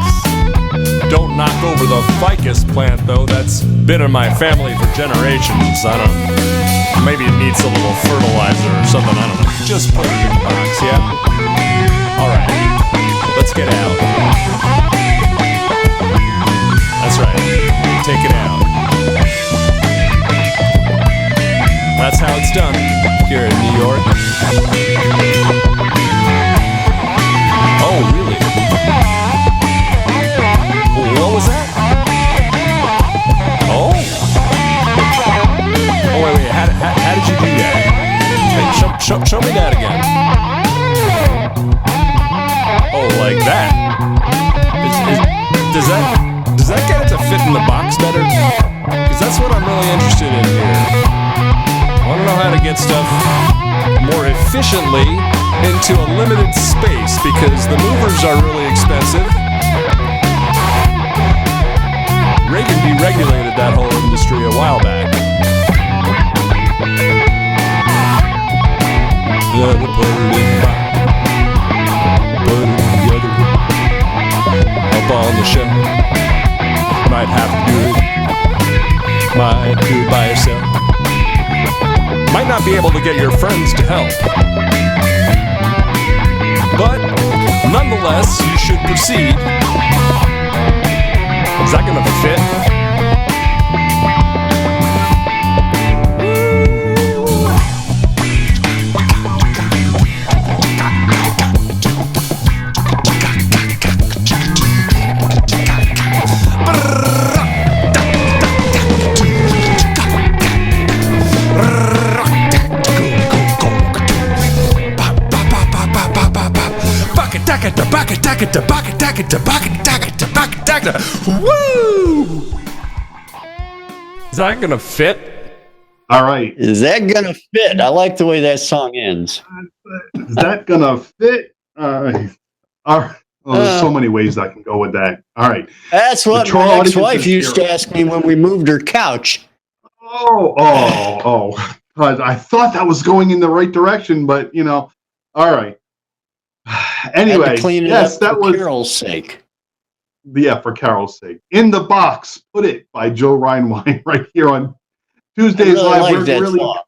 Don't knock over the ficus plant, though. That's been in my family for generations. I don't know. Maybe it needs a little fertilizer or something. I don't know. Just put it in the box, yeah? All right. Let's get out. That's right. Take it out. That's how it's done here in New York. Oh, really? What was that? Oh. Oh, wait. How did you do that? Hey, show me that again. Oh, like that. Does that get it to fit in the box better? Because that's what I'm really interested in here. I want to know how to get stuff more efficiently into a limited space, because the movers are really expensive. Reagan deregulated that whole industry a while back. Put it in the box. Put it in the other room. Up on the shelf. Might have to do it. Might do it by yourself. Might not be able to get your friends to help. But nonetheless, you should proceed. Is that gonna fit? Woo! Is that gonna fit? All right. Is that gonna fit? I like the way that song ends. Is that gonna fit? All right. Well, there's so many ways I can go with that. All right. That's what my ex-wife used to ask me when we moved her couch. Oh. I thought that was going in the right direction, but all right. Anyway, clean it yes, up that for was Carol's sake. Yeah, for Carol's sake. In the Box, Put It by Joe Rhinewine right here on Tuesdays really Live. like We're that really, song.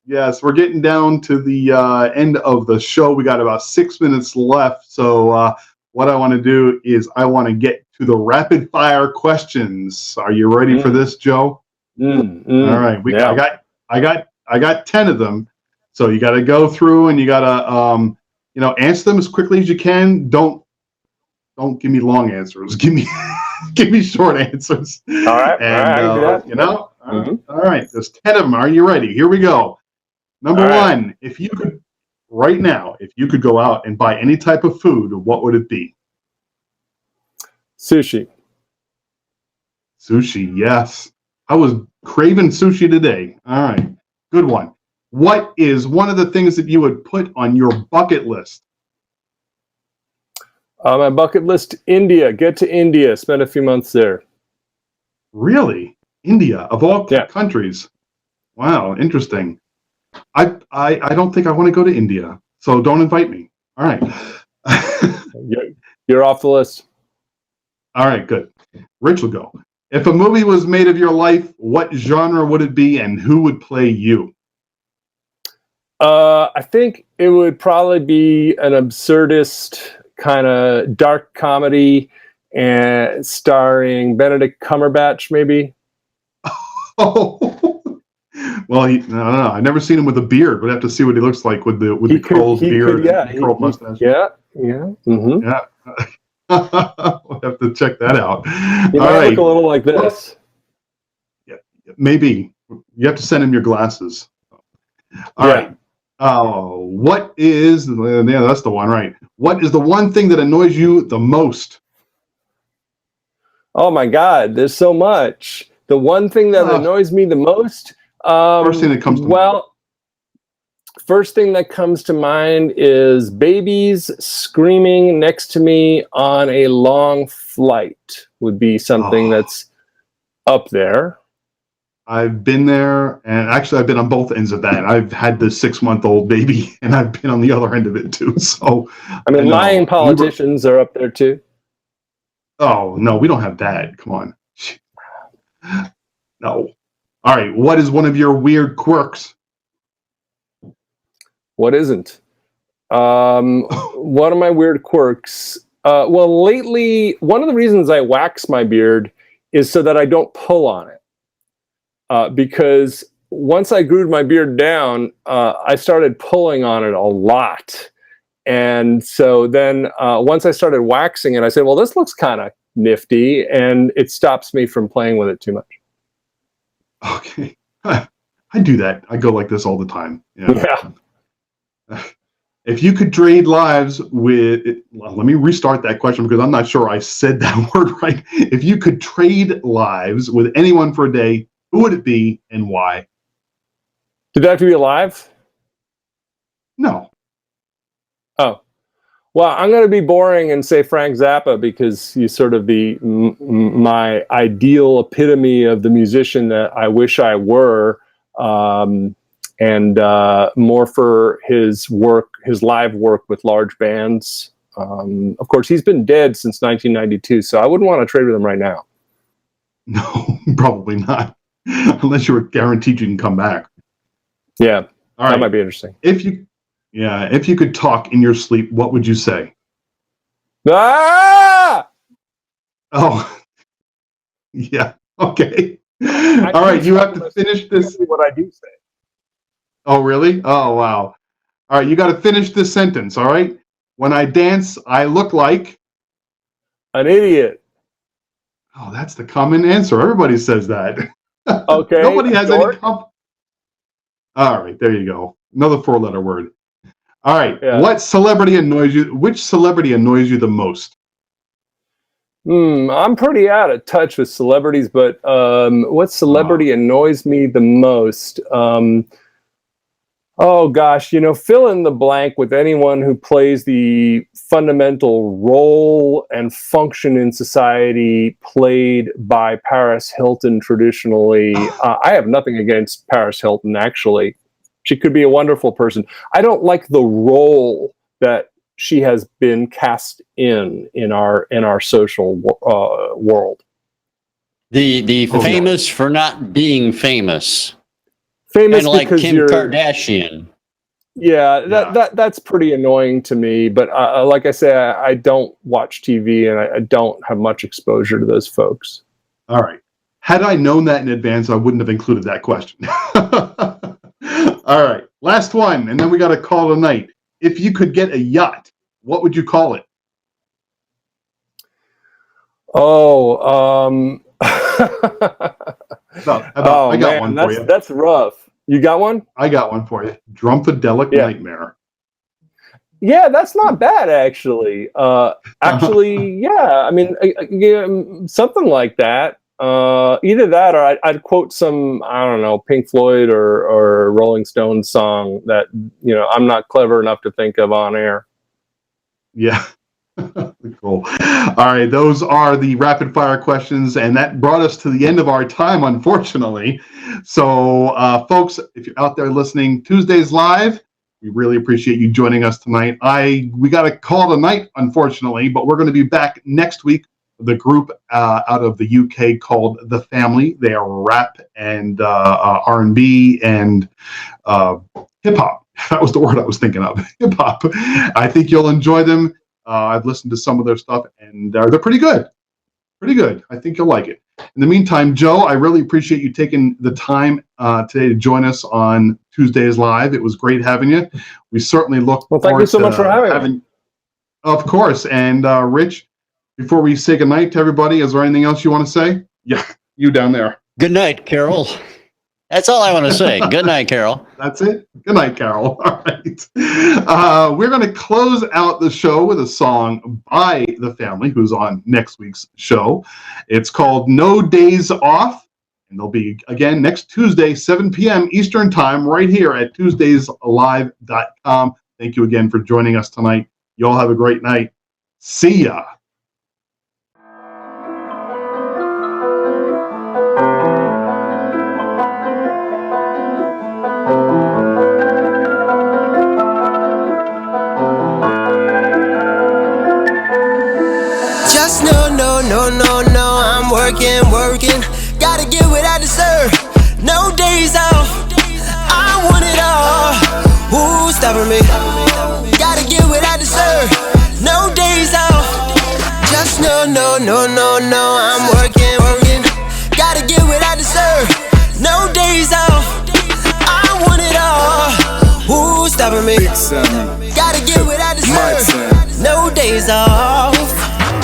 yes, we're getting down to the end of the show. We got about 6 minutes left. So what I want to do is I want to get to the rapid fire questions. Are you ready for this, Joe? All right. Yeah. I got 10 of them. So you got to go through and you got to answer them as quickly as you can. Don't give me long answers. Give me short answers. All right. And I can do that. all right. There's 10 of them. Are you ready? Here we go. Number one, if you could go out and buy any type of food, what would it be? Sushi. Sushi, yes. I was craving sushi today. All right. Good one. What is one of the things that you would put on your bucket list? My bucket list, India. Get to India. Spend a few months there. Really? India, of all countries? Wow, interesting. I don't think I want to go to India, so don't invite me. All right. You're off the list. All right, good. Rich will go. If a movie was made of your life, what genre would it be and who would play you? I think it would probably be an absurdist kind of dark comedy and starring Benedict Cumberbatch, maybe. Oh, well, I don't know. I've never seen him with a beard. We'd have to see what he looks like with the curled beard and curled mustache. Yeah. Mm-hmm. Yeah. We'll have to check that out. He might look a little like this. Yeah, maybe. You have to send him your glasses. All right. What is, that's the one, right? What is the one thing that annoys you the most? Oh my God, there's so much. The one thing that annoys me the most. First thing that comes to mind. First thing that comes to mind is babies screaming next to me on a long flight would be something that's up there. I've been there, and actually I've been on both ends of that. I've had the 6-month-old baby, and I've been on the other end of it too. So, I mean, lying politicians are up there too. Oh, no, we don't have that. Come on. No. All right, what is one of your weird quirks? What isn't? One of my weird quirks. Well, lately, one of the reasons I wax my beard is so that I don't pull on it. Because once I grew my beard down, I started pulling on it a lot. And so then once I started waxing it, I said, well, this looks kind of nifty, and it stops me from playing with it too much. Okay. I do that. I go like this all the time. Yeah. If you could trade lives with, well, let me restart that question because I'm not sure I said that word right. If you could trade lives with anyone for a day, who would it be and why? Did that have to be alive? No. Oh. Well, I'm going to be boring and say Frank Zappa because he's sort of my ideal epitome of the musician that I wish I were. And more for his work, his live work with large bands. Of course, he's been dead since 1992, so I wouldn't want to trade with him right now. No, probably not, unless you were guaranteed you can come back. Yeah, all right. That might be interesting. If you could talk in your sleep, what would you say? Ah! Oh, yeah. Okay. All right, you have to finish this. What I do say. Oh, really? Oh, wow. All right, you got to finish this sentence, all right? When I dance, I look like... an idiot. Oh, that's the common answer. Everybody says that. Okay. Nobody has any... All right, there you go. Another 4-letter word. All right, Which celebrity annoys you the most? I'm pretty out of touch with celebrities, but what celebrity annoys me the most? Oh gosh, fill in the blank with anyone who plays the fundamental role and function in society played by Paris Hilton traditionally. I have nothing against Paris Hilton, actually. She could be a wonderful person. I don't like the role that she has been cast in our social world. The famous for not being famous. Famous Kind of like because Kim Kardashian. Yeah, that's pretty annoying to me. But like I say, I don't watch TV, and I don't have much exposure to those folks. All right. Had I known that in advance, I wouldn't have included that question. All right. Last one, and then we got to call it a night. If you could get a yacht, what would you call it? Oh, I got one for you. That's rough. You got one? I got one for you. Drumpfadelic Nightmare. Yeah, that's not bad, actually. Yeah. I mean, something like that. Either that, or I'd quote some, I don't know, Pink Floyd or Rolling Stones song that I'm not clever enough to think of on air. Yeah. Cool. All right, those are the rapid fire questions, and that brought us to the end of our time, unfortunately. So, folks, if you're out there listening, Tuesdays Live, we really appreciate you joining us tonight. We got to call it a night, unfortunately, but we're going to be back next week. The group out of the UK called The Family. They are rap and R&B and hip hop. That was the word I was thinking of. Hip hop. I think you'll enjoy them. I've listened to some of their stuff, and they're pretty good. Pretty good. I think you'll like it. In the meantime, Joe, I really appreciate you taking the time today to join us on Tuesdays Live. It was great having you. We certainly look forward to thank you so much for having me. Of course. And Rich, before we say goodnight to everybody, is there anything else you want to say? Yeah, you down there. Good night, Carol. That's all I want to say. Good night, Carol. That's it. Good night, Carol. All right. We're going to close out the show with a song by The Family, who's on next week's show. It's called No Days Off, and they'll be, again, next Tuesday, 7 p.m. Eastern Time, right here at TuesdaysLive.com. Thank you again for joining us tonight. You all have a great night. See ya. No, I'm working. Gotta get what I deserve. No days off. I want it all. Who's stopping me? Gotta get what I deserve. No days off. Just no, I'm working. Gotta get what I deserve. No days off. I want it all. Who's stopping me? Gotta get what I deserve. No days off.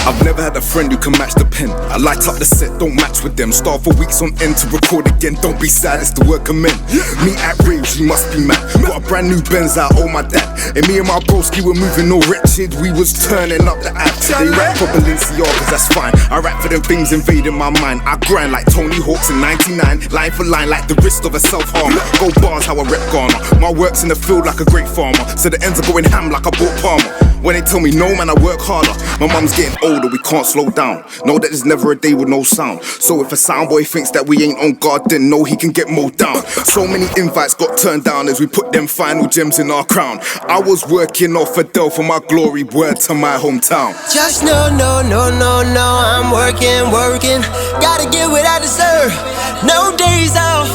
I've never had a friend who can match the pen. I light up the set, don't match with them. Starve for weeks on end to record again. Don't be sad, it's the work of men. Me at rage, you must be mad. Got a brand new Benz out, oh my dad. And me and my broski were moving all wretched. We was turning up the app. They rap for Balenciagas, that's fine. I rap for them things invading my mind. I grind like Tony Hawk's in 99. Line for line like the wrist of a self-harmer. Go bars how I rep Ghana. My work's in the field like a great farmer. So the ends are going ham like I bought Palmer. When they tell me no man, I work harder. My mum's getting older, we can't slow down. Know that there's never a day with no sound. So if a soundboy thinks that we ain't on guard, then know he can get mowed down. So many invites got turned down as we put them final gems in our crown. I was working off Adele for my glory, word to my hometown. Just no, I'm working. Gotta get what I deserve. No days off.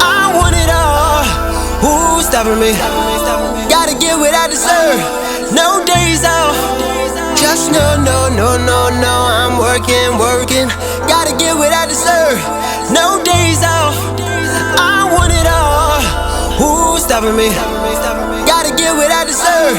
I want it all. Who's stopping me? Gotta get what I deserve. No days off. Just no, I'm working. Gotta get what I deserve. No days off. I want it all. Who's stopping me? Gotta get what I deserve.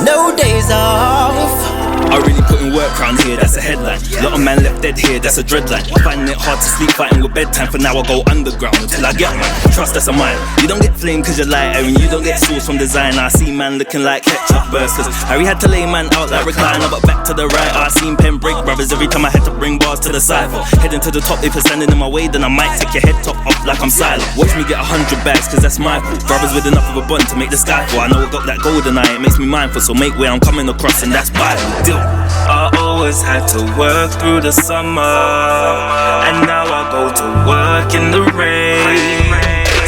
No days off. I really put in work round here, that's a headline. Lot of man left dead here, that's a dreadline. Finding it hard to sleep, fighting with bedtime. For now I go underground until I get mine. Trust that's a mine. You don't get flame cause you're lighter, and you don't get sauce from design. I see man looking like ketchup bursters. Harry had to lay man out like recliner, but back to the right. I seen pen break brothers every time I had to bring bars to the cipher. Heading to the top, if you're standing in my way, then I might take your head top off like I'm silent. Watch me get 100 bags cause that's my fault. Brothers with enough of a bond to make the sky fall. I know I got that golden eye, it makes me mindful. So make way I'm coming across and that's Bible. Deal. I always had to work through the summer, and now I go to work in the rain.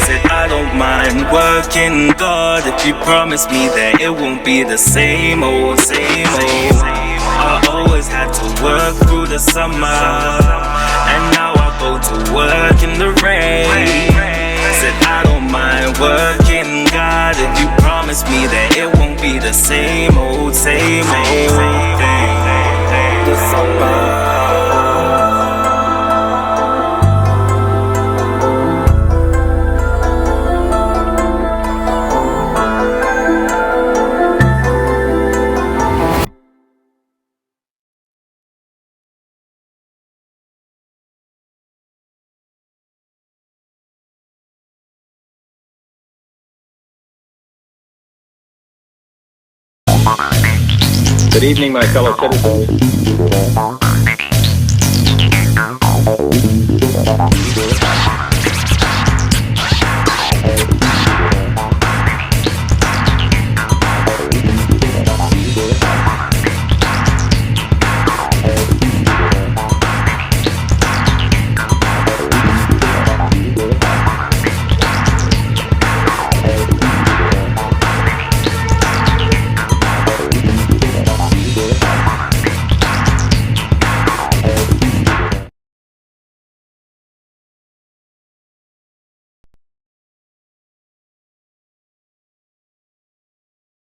Said I don't mind working, God, if you promise me that it won't be the same old. I always had to work through the summer, and now I go to work in the rain. Said I don't mind working, God, if you promise me that it won't be the same old thing. Good evening, my fellow citizens.